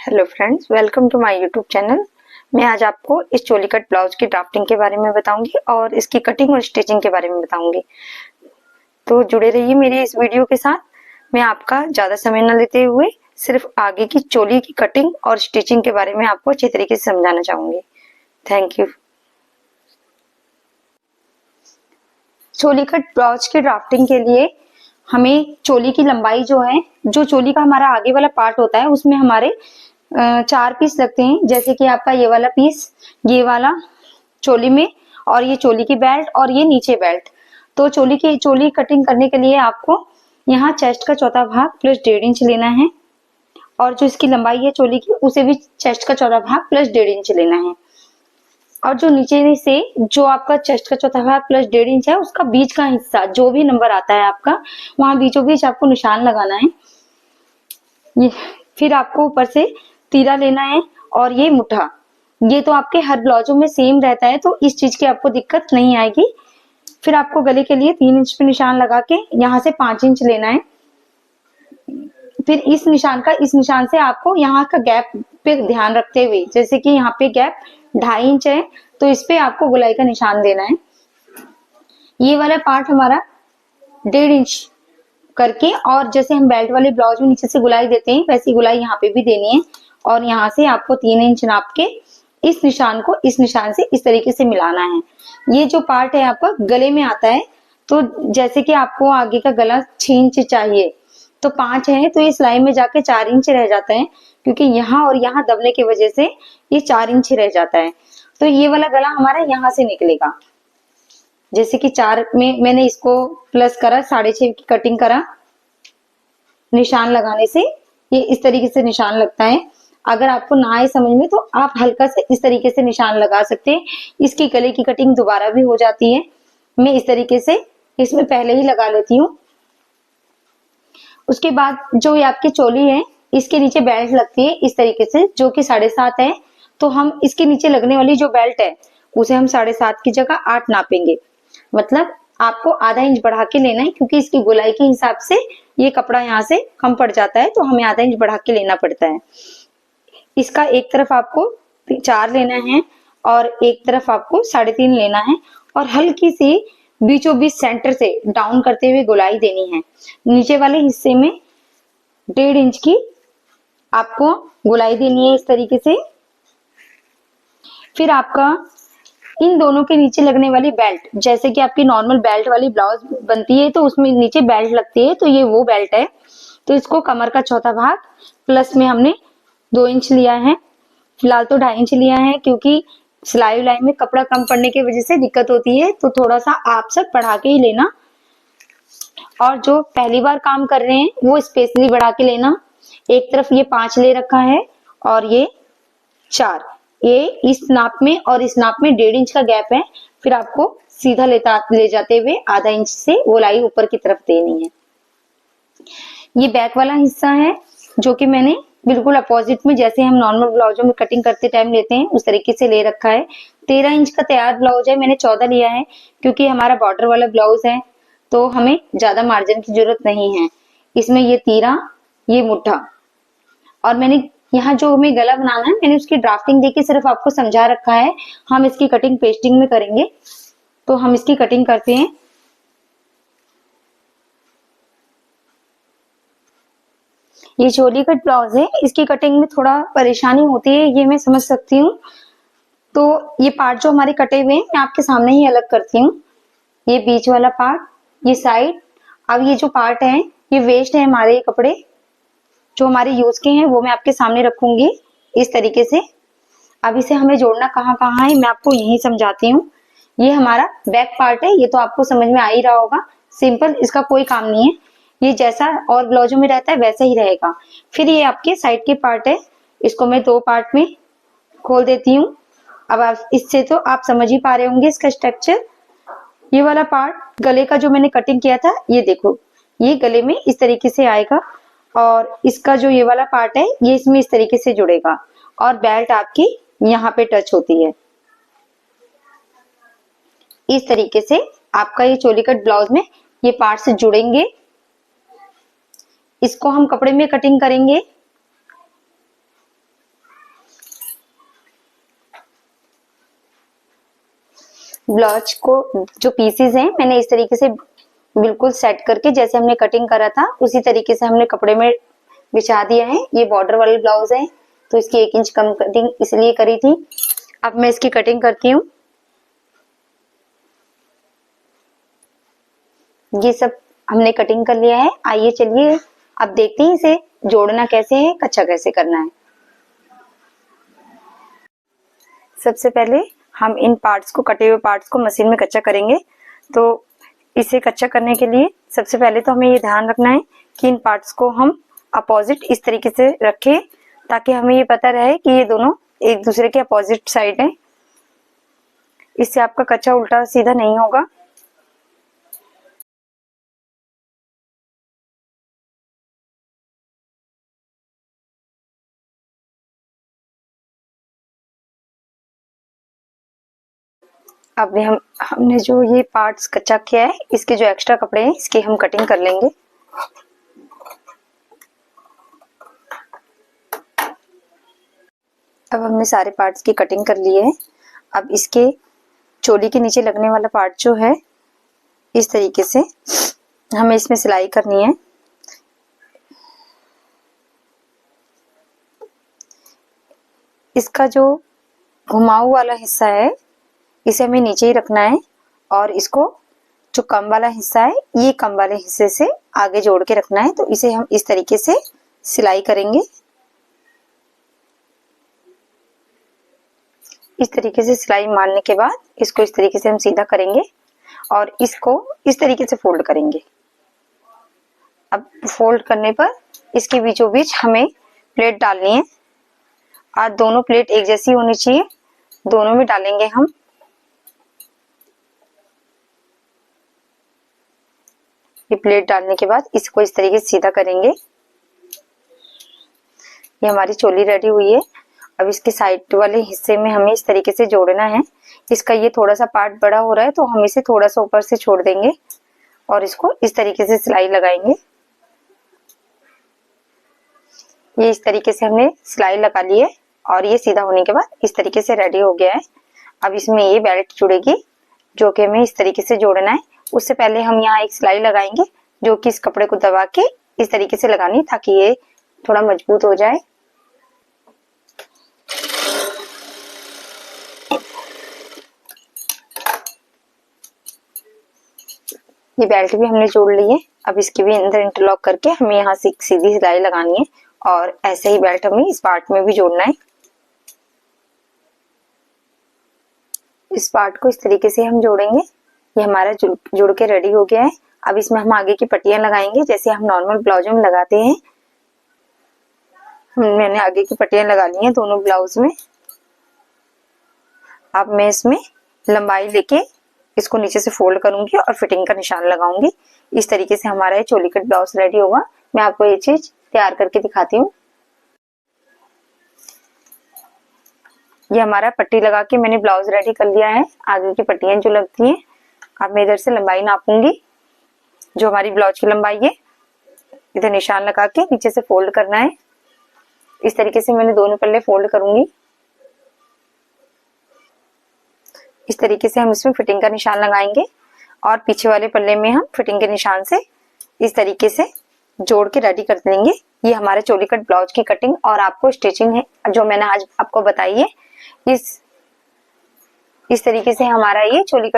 Hello friends, welcome to my YouTube channel. मैं आज आपको इस चोली कट ब्लाउज की ड्राफ्टिंग के बारे में बताऊंगी और इसकी कटिंग और स्टिचिंग के बारे में बताऊंगी। तो जुड़े रहिए मेरी इस वीडियो के साथ। मैं आपका ज़्यादा समय न लेते हुए सिर्फ आगे की चोली की कटिंग और स्टिचिंग के बारे में आपको अच्छे तरीके से समझाना चाहूंगी। Thank you. Choli cut blouse की ड्राफ्टिंग के लिए हमें चोली की लंबाई जो है, जो चोली का हमारा आगे वाला पार्ट होता है उसमें हमारे 4 पीस लगते हैं। जैसे कि आपका ये वाला पीस, ये वाला चोली में, और ये चोली की बेल्ट और ये नीचे बेल्ट। तो चोली कटिंग करने के लिए आपको यहाँ चेस्ट का चौथा भाग प्लस 1.5 इंच लेना है, और जो इसकी लंबाई है चोली की उसे भी चेस्ट का चौथा भाग प्लस 1.5 इंच लेना है। और जो नीचे से जो आपका चेस्ट का चौथा भाग प्लस 1.5 इंच है उसका बीच का हिस्सा जो भी नंबर आता है आपका, वहां बीचों बीच आपको निशान लगाना है। ये फिर आपको ऊपर से तीरा लेना है, और ये मुठा, ये तो आपके हर ब्लाउजों में सेम रहता है, तो इस चीज की आपको दिक्कत नहीं आएगी। फिर आपको गले के लिए 3 इंच पे निशान लगा के यहाँ से 5 इंच लेना है। फिर इस निशान से आपको यहाँ का गैप पे ध्यान रखते हुए, जैसे कि यहाँ पे गैप 2.5 इंच है तो इस पे आपको गोलाई का निशान देना है। ये वाला पार्ट हमारा 1.5 इंच करके, और जैसे हम बेल्ट वाले ब्लाउज में नीचे से गुलाई देते हैं वैसी गुलाई यहाँ पे भी देनी है। और यहाँ से आपको 3 इंच नाप के इस निशान को इस निशान से इस तरीके से मिलाना है। ये जो पार्ट है आपका गले में आता है, तो जैसे कि आपको आगे का गला 6 इंच चाहिए तो 5 है, तो ये सिलाई में जाके 4 इंच रह जाता है, क्योंकि यहाँ और यहाँ दबने की वजह से ये 4 इंच रह जाता है। तो ये वाला गला हमारा यहाँ से निकलेगा। जैसे कि 4 में मैंने इसको प्लस करा, 6.5 की कटिंग करा, निशान लगाने से ये इस तरीके से निशान लगता है। अगर आपको ना आए समझ में तो आप हल्का से इस तरीके से निशान लगा सकते हैं। इसकी गले की कटिंग दोबारा भी हो जाती है। मैं इस तरीके से इसमें पहले ही लगा लेती हूँ। उसके बाद जो ये आपकी चोली है इसके नीचे बेल्ट लगती है इस तरीके से, जो कि 7.5 है। तो हम इसके नीचे लगने वाली जो बेल्ट है उसे हम 7.5 की जगह 8 नापेंगे। मतलब आपको आधा इंच बढ़ा के लेना है, क्योंकि इसकी गोलाई के हिसाब से ये कपड़ा यहाँ से कम पड़ जाता है, तो हमें आधा इंच बढ़ा के लेना पड़ता है। इसका एक तरफ आपको 4 लेना है और एक तरफ आपको 3.5 लेना है, और हल्की सी बीचों बीच सेंटर से डाउन करते हुए गोलाई देनी है। नीचे वाले हिस्से में 1.5 इंच की आपको गोलाई देनी है इस तरीके से। फिर आपका इन दोनों के नीचे लगने वाली बेल्ट, जैसे कि आपकी नॉर्मल बेल्ट वाली ब्लाउज बनती है तो उसमें नीचे बेल्ट लगती है, तो ये वो बेल्ट है। तो इसको कमर का चौथा भाग प्लस में हमने 2 इंच लिया है। फिलहाल तो 2.5 इंच लिया है, क्योंकि सिलाई उलाई में कपड़ा कम पड़ने की वजह से दिक्कत होती है, तो थोड़ा सा आप सब बढ़ा के ही लेना। और जो पहली बार काम कर रहे हैं वो स्पेशली बढ़ा के लेना। एक तरफ ये 5 ले रखा है और ये 4, ये इस नाप में और इस नाप में 1.5 इंच का गैप है। फिर आपको सीधा ले जाते हुए आधा इंच से गोलाई ऊपर की तरफ देनी है। ये बैक वाला हिस्सा है जो कि मैंने बिल्कुल अपोजिट में, जैसे हम नॉर्मल ब्लाउजों में कटिंग करते टाइम लेते हैं उस तरीके से ले रखा है। 13 इंच का तैयार ब्लाउज है, मैंने 14 लिया है क्योंकि हमारा बॉर्डर वाला ब्लाउज है, तो हमें ज्यादा मार्जिन की जरूरत नहीं है। इसमें ये तीरा, ये मुठ्ठा, और मैंने यहाँ जो हमें गला बनाना है मैंने उसकी ड्राफ्टिंग देके सिर्फ आपको समझा रखा है। हम इसकी कटिंग पेस्टिंग में करेंगे, तो हम इसकी कटिंग करते हैं। ये चोली कट ब्लाउज है, इसकी कटिंग में थोड़ा परेशानी होती है, ये मैं समझ सकती हूँ। तो ये पार्ट जो हमारे कटे हुए हैं मैं आपके सामने ही अलग करती हूँ। ये बीच वाला पार्ट, ये साइड। अब ये जो पार्ट है ये वेस्ट है हमारे, ये कपड़े जो हमारे यूज के हैं वो मैं आपके सामने रखूंगी इस तरीके से। अब इसे हमें जोड़ना कहाँ कहाँ है मैं आपको यही समझाती हूँ। ये हमारा बैक पार्ट है, ये तो आपको समझ में आ ही रहा होगा, सिंपल, इसका कोई काम नहीं है। ये जैसा और ब्लाउजों में रहता है वैसा ही रहेगा। फिर ये आपके साइड के पार्ट है, इसको मैं 2 पार्ट में खोल देती हूँ। अब आप इससे तो आप समझ ही पा रहे होंगे इसका स्ट्रक्चर। ये वाला पार्ट गले का जो मैंने कटिंग किया था, ये देखो, ये गले में इस तरीके से आएगा, और इसका जो ये वाला पार्ट है ये इसमें इस तरीके से जुड़ेगा, और बेल्ट आपकी यहाँ पे टच होती है। इस तरीके से आपका ये चोली कट ब्लाउज में ये पार्ट से जुड़ेंगे। इसको हम कपड़े में कटिंग करेंगे। ब्लाउज को जो पीसेस हैं मैंने इस तरीके से बिल्कुल सेट करके जैसे हमने कटिंग करा था उसी तरीके से हमने कपड़े में बिछा दिया है। ये बॉर्डर वाले ब्लाउज है तो इसकी 1 इंच कम कटिंग इसलिए करी थी। अब मैं इसकी कटिंग करती हूँ। ये सब हमने कटिंग कर लिया है। आइए चलिए अब देखते हैं इसे जोड़ना कैसे है, कच्चा कैसे करना है। सबसे पहले हम इन पार्ट्स को, कटे हुए पार्ट्स को मशीन में कच्चा करेंगे। तो इसे कच्चा करने के लिए सबसे पहले तो हमें ये ध्यान रखना है कि इन पार्ट्स को हम अपोजिट इस तरीके से रखें ताकि हमें ये पता रहे कि ये दोनों एक दूसरे के अपोजिट साइड हैं। इससे आपका कच्चा उल्टा सीधा नहीं होगा। अब हमने जो ये पार्ट्स कच्चा किया है इसके जो एक्स्ट्रा कपड़े हैं इसकी हम कटिंग कर लेंगे। अब हमने सारे पार्ट्स की कटिंग कर ली है। अब इसके चोली के नीचे लगने वाला पार्ट जो है इस तरीके से हमें इसमें सिलाई करनी है। इसका जो घुमाऊ वाला हिस्सा है इसे हमें नीचे ही रखना है और इसको जो कम वाला हिस्सा है ये कम वाले हिस्से से आगे जोड़ के रखना है। तो इसे हम इस तरीके से सिलाई करेंगे। इस तरीके से सिलाई मारने के बाद इसको इस तरीके से हम सीधा करेंगे और इसको इस तरीके से फोल्ड करेंगे। अब फोल्ड करने पर इसके बीचों बीच हमें प्लेट डालनी है और दोनों प्लेट एक जैसी होनी चाहिए। दोनों में डालेंगे हम। ये प्लेट डालने के बाद इसको इस तरीके से सीधा करेंगे। ये हमारी चोली रेडी हुई है। अब इसके साइड वाले हिस्से में हमें इस तरीके से जोड़ना है। इसका ये थोड़ा सा पार्ट बड़ा हो रहा है तो हम इसे थोड़ा सा ऊपर से छोड़ देंगे और इसको इस तरीके से सिलाई लगाएंगे। ये इस तरीके से हमने सिलाई लगा ली है और ये सीधा होने के बाद इस तरीके से रेडी हो गया है। अब इसमें ये बेल्ट जुड़ेगी जो कि हमें इस तरीके से जोड़ना है। उससे पहले हम यहाँ एक सिलाई लगाएंगे जो कि इस कपड़े को दबा के इस तरीके से लगानी ताकि ये थोड़ा मजबूत हो जाए। ये बेल्ट भी हमने जोड़ ली है। अब इसकी भी अंदर इंटरलॉक करके हमें यहाँ से सीधी सिलाई लगानी है और ऐसे ही बेल्ट हमें इस पार्ट में भी जोड़ना है। इस पार्ट को इस तरीके से हम जोड़ेंगे। ये हमारा जुड़ के रेडी हो गया है। अब इसमें हम आगे की पट्टियां लगाएंगे जैसे हम नॉर्मल ब्लाउज में लगाते हैं। मैंने आगे की पट्टियां लगा ली हैं दोनों ब्लाउज में। अब मैं इसमें लंबाई लेके इसको नीचे से फोल्ड करूंगी और फिटिंग का निशान लगाऊंगी। इस तरीके से हमारा ये चोली कट ब्लाउज रेडी होगा। मैं आपको ये चीज तैयार करके दिखाती हूँ। ये हमारा पट्टी लगा के मैंने ब्लाउज रेडी कर लिया है। आगे की पट्टियां जो लगती हैं। अब मैं इधर से लंबाई नापूंगी जो हमारी ब्लाउज की लंबाई है। इधर निशान लगा के नीचे से फोल्ड करना है। इस तरीके से मैंने दोनों पल्ले फोल्ड करूंगी। इस तरीके से हम इसमें फिटिंग का निशान लगाएंगे और पीछे वाले पल्ले में हम फिटिंग के निशान से इस तरीके से जोड़ के रेडी कर देंगे। ये हमारे चोली कट ब्लाउज की कटिंग और आपको स्टिचिंग है जो मैंने आज आपको बताई है। इस तरीके से हमारा ये चोली